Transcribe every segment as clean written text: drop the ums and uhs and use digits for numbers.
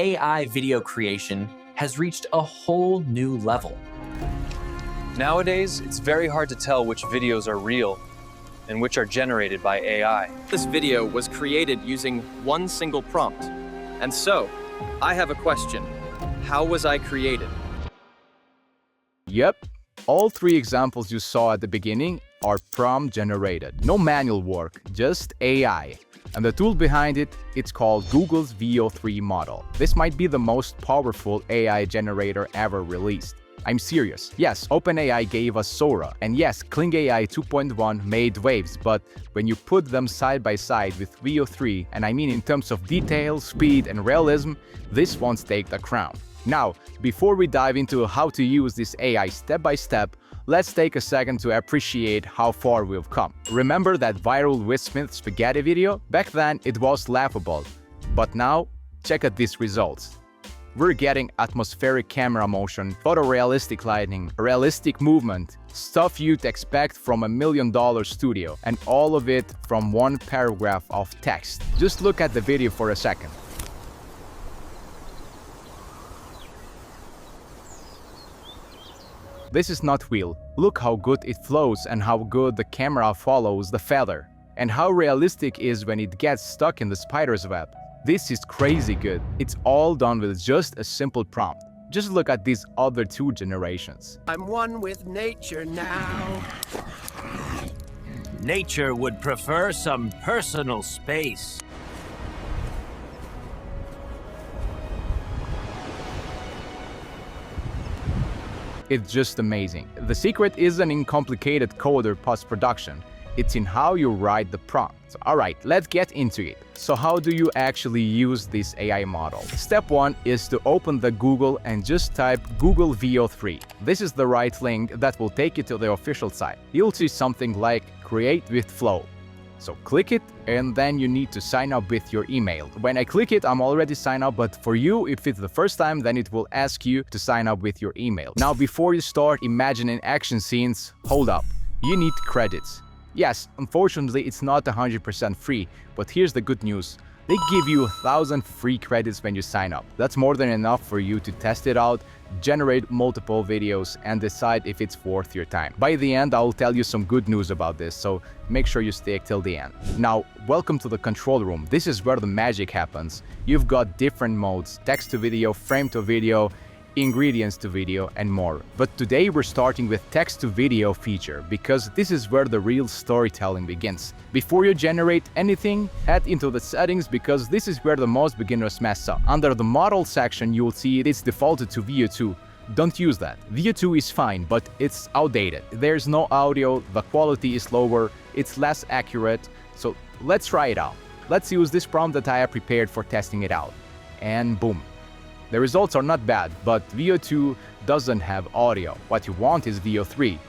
AI video creation has reached a whole new level. Nowadays, it's very hard to tell which videos are real and which are generated by AI. This video was created using one single prompt. And so, I have a question. How was I created? Yep, all three examples you saw at the beginning are prompt generated. No manual work, just AI. And the tool behind it, it's called Google's VEO3 model. This might be the most powerful AI generator ever released. I'm serious. Yes, OpenAI gave us Sora, and yes, KlingAI 2.1 made waves, but when you put them side by side with VEO3, and I mean in terms of detail, speed, and realism, this won't take the crown. Now, before we dive into how to use this AI step by step, let's take a second to appreciate how far we've come. Remember that viral Will Smith spaghetti video? Back then, it was laughable, but now, check out these results. We're getting atmospheric camera motion, photorealistic lighting, realistic movement, stuff you'd expect from $1 million studio, and all of it from one paragraph of text. Just look at the video for a second. This is not real. Look how good it flows and how good the camera follows the feather, and how realistic it is when it gets stuck in the spider's web. This is crazy good. It's all done with just a simple prompt. Just look at these other two generations. I'm one with nature now. Nature would prefer some personal space. It's just amazing. The secret isn't in complicated code or post-production. It's in how you write the prompt. So, alright, let's get into it. So how do you actually use this AI model? Step 1 is to open the Google and just type Google VEO3. This is the right link that will take you to the official site. You'll see something like Create with Flow. So click it, and then you need to sign up with your email. When I click it, I'm already signed up, but for you, if it's the first time, then it will ask you to sign up with your email. Now, before you start imagining action scenes, hold up. You need credits. Yes, unfortunately, it's not 100% free, but here's the good news. They give you 1,000 free credits when you sign up. That's more than enough for you to test it out, generate multiple videos, and decide if it's worth your time. By the end, I'll tell you some good news about this, so make sure you stay till the end. Now, welcome to the control room. This is where the magic happens. You've got different modes: text to video, frame to video, ingredients to video, and more. But today we're starting with text to video feature, because this is where the real storytelling begins. Before you generate anything, head into the settings, because this is where the most beginners mess up. Under the model section, you'll see it's defaulted to VEO2. Don't use that. VEO2 is fine, but it's outdated. There's no audio, the quality is lower, it's less accurate. So let's try it out. Let's use this prompt that I have prepared for testing it out. And boom. The results are not bad, but VEO2 doesn't have audio. What you want is VEO3,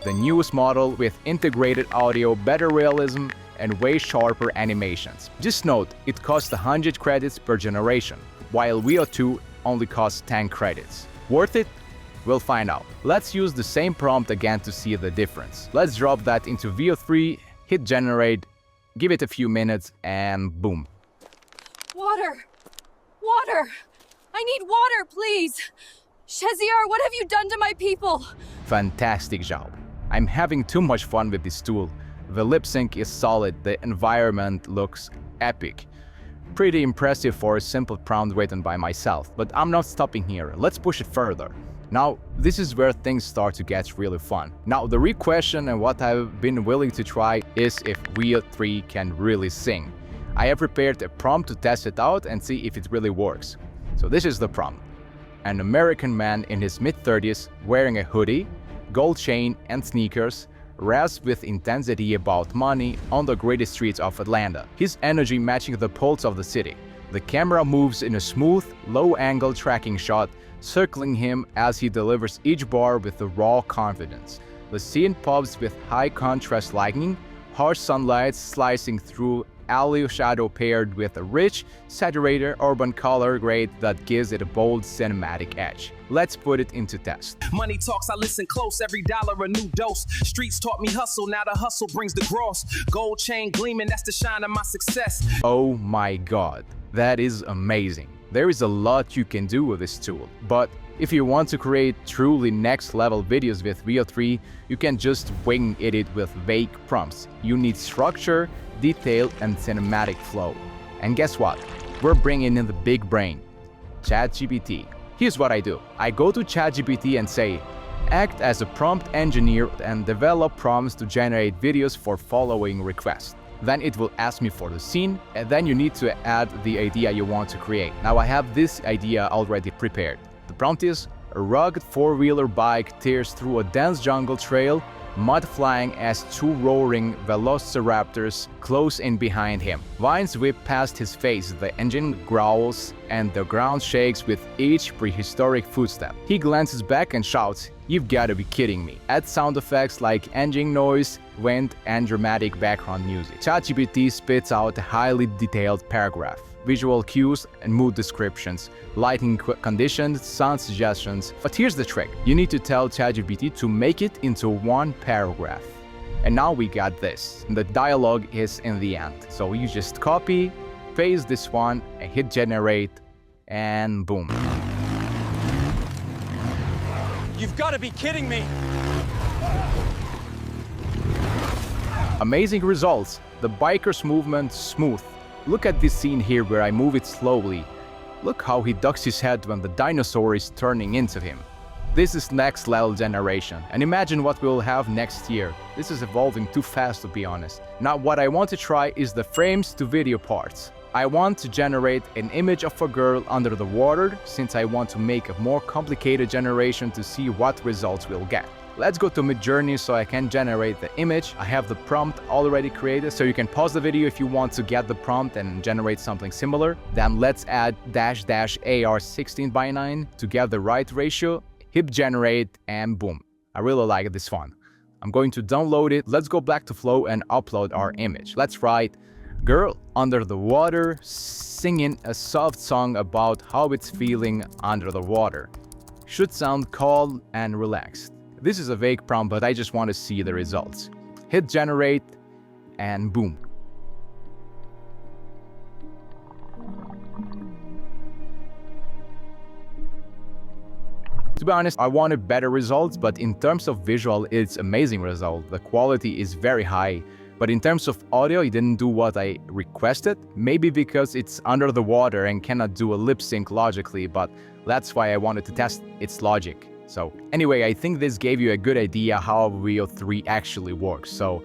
the newest model with integrated audio, better realism, and way sharper animations. Just note, it costs 100 credits per generation, while VEO2 only costs 10 credits. Worth it? We'll find out. Let's use the same prompt again to see the difference. Let's drop that into VEO3, hit generate, give it a few minutes, and boom. Water! Water! I need water, please! Shaziar, what have you done to my people? Fantastic job. I'm having too much fun with this tool. The lip sync is solid, the environment looks epic. Pretty impressive for a simple prompt written by myself, but I'm not stopping here. Let's push it further. Now, this is where things start to get really fun. Now, the real question and what I've been willing to try is if VEO3 can really sing. I have prepared a prompt to test it out and see if it really works. So this is the prompt. An American man in his mid-30s wearing a hoodie, gold chain and sneakers, raps with intensity about money on the gritty streets of Atlanta, his energy matching the pulse of the city. The camera moves in a smooth, low-angle tracking shot, circling him as he delivers each bar with a raw confidence. The scene pops with high-contrast lighting, harsh sunlight slicing through alley shadow paired with a rich, saturated urban color grade that gives it a bold cinematic edge. Let's put it into test. Money talks, I listen close, every dollar a new dose. Streets taught me hustle, now the hustle brings the gross. Gold chain gleaming, that's the shine of my success. Oh my god, that is amazing. There is a lot you can do with this tool, but if you want to create truly next-level videos with VEO3, you can just wing it with vague prompts. You need structure, detail, and cinematic flow. And guess what? We're bringing in the big brain, ChatGPT. Here's what I do. I go to ChatGPT and say, act as a prompt engineer and develop prompts to generate videos for following requests. Then it will ask me for the scene, and then you need to add the idea you want to create. Now I have this idea already prepared. The prompt is: a rugged four-wheeler bike tears through a dense jungle trail, mud flying as two roaring velociraptors close in behind him. Vines whip past his face, the engine growls, and the ground shakes with each prehistoric footstep. He glances back and shouts, "You've gotta be kidding me." Add sound effects like engine noise, wind, and dramatic background music. ChatGPT spits out a highly detailed paragraph, visual cues and mood descriptions, lighting conditions, sound suggestions. But here's the trick. You need to tell ChatGPT to make it into one paragraph. And now we got this. The dialogue is in the end. So you just copy, paste this one, and hit generate, and boom. You've got to be kidding me! Amazing results. The biker's movement smooth. Look at this scene here where I move it slowly. Look how he ducks his head when the dinosaur is turning into him. This is next level generation, and imagine what we'll have next year. This is evolving too fast, to be honest. Now what I want to try is the frames to video parts. I want to generate an image of a girl under the water, since I want to make a more complicated generation to see what results we'll get. Let's go to MidJourney so I can generate the image. I have the prompt already created, so you can pause the video if you want to get the prompt and generate something similar. Then let's add --AR 16:9 to get the right ratio, hit generate, and boom. I really like this one. I'm going to download it. Let's go back to Flow and upload our image. Let's write girl under the water singing a soft song about how it's feeling under the water. Should sound calm and relaxed. This is a vague prompt, but I just want to see the results. Hit generate, and boom. To be honest, I wanted better results, but in terms of visual, it's amazing result. The quality is very high. But in terms of audio, it didn't do what I requested. Maybe because it's under the water and cannot do a lip sync logically, but that's why I wanted to test its logic. So anyway, I think this gave you a good idea how VEO3 actually works. So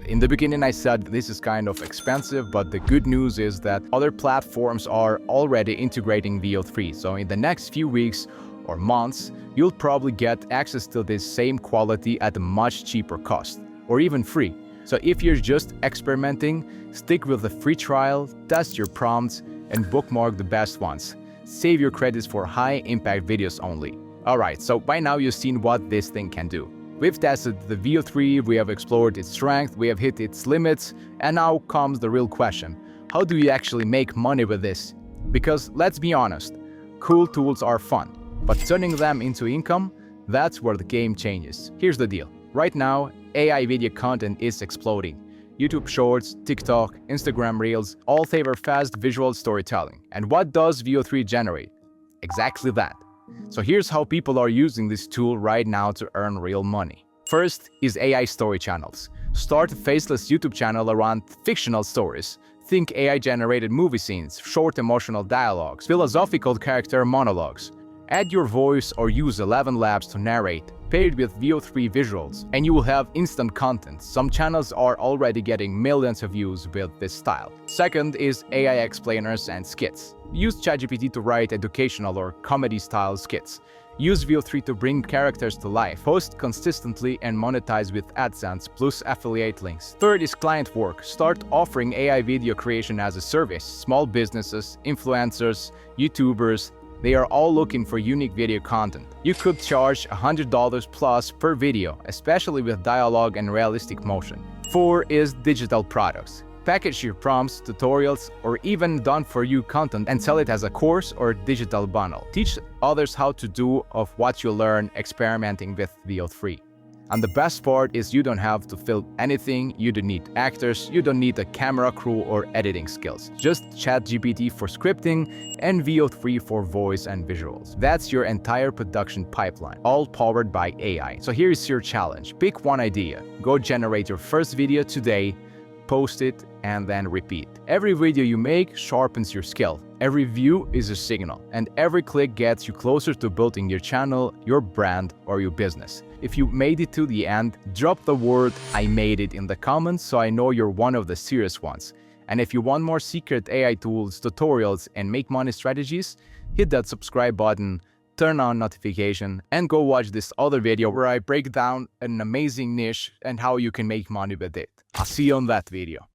in the beginning I said this is kind of expensive, but the good news is that other platforms are already integrating VEO3. So in the next few weeks or months, you'll probably get access to this same quality at a much cheaper cost, or even free. So if you're just experimenting, stick with the free trial, test your prompts, and bookmark the best ones. Save your credits for high-impact videos only. Alright, so by now you've seen what this thing can do. We've tested the VEO3, we have explored its strength, we have hit its limits, and now comes the real question. How do you actually make money with this? Because let's be honest, cool tools are fun, but turning them into income, that's where the game changes. Here's the deal. Right now, AI video content is exploding. YouTube Shorts, TikTok, Instagram Reels all favor fast visual storytelling. And what does VEO3 generate? Exactly that. So here's how people are using this tool right now to earn real money. First is AI story channels. Start a faceless YouTube channel around fictional stories. Think AI-generated movie scenes, short emotional dialogues, philosophical character monologues. Add your voice or use 11 Labs to narrate, paired with VEO3 visuals, and you will have instant content. Some channels are already getting millions of views with this style. Second is AI explainers and skits. Use ChatGPT to write educational or comedy-style skits. Use VEO3 to bring characters to life. Post consistently and monetize with AdSense plus affiliate links. Third is client work. Start offering AI video creation as a service. Small businesses, influencers, YouTubers, they are all looking for unique video content. You could charge $100 plus per video, especially with dialogue and realistic motion. 4 is digital products. Package your prompts, tutorials, or even done-for-you content and sell it as a course or digital bundle. Teach others how to do of what you learn experimenting with VEO3. And the best part is you don't have to film anything, you don't need actors, you don't need a camera crew or editing skills. Just ChatGPT for scripting and VO3 for voice and visuals. That's your entire production pipeline, all powered by AI. So here is your challenge. Pick one idea, go generate your first video today, post it, and then repeat. Every video you make sharpens your skill. Every view is a signal, and every click gets you closer to building your channel, your brand, or your business. If you made it to the end, drop the word "I made it" in the comments so I know you're one of the serious ones. And if you want more secret AI tools, tutorials, and make money strategies, hit that subscribe button, turn on notification, and go watch this other video where I break down an amazing niche and how you can make money with it. I'll see you on that video.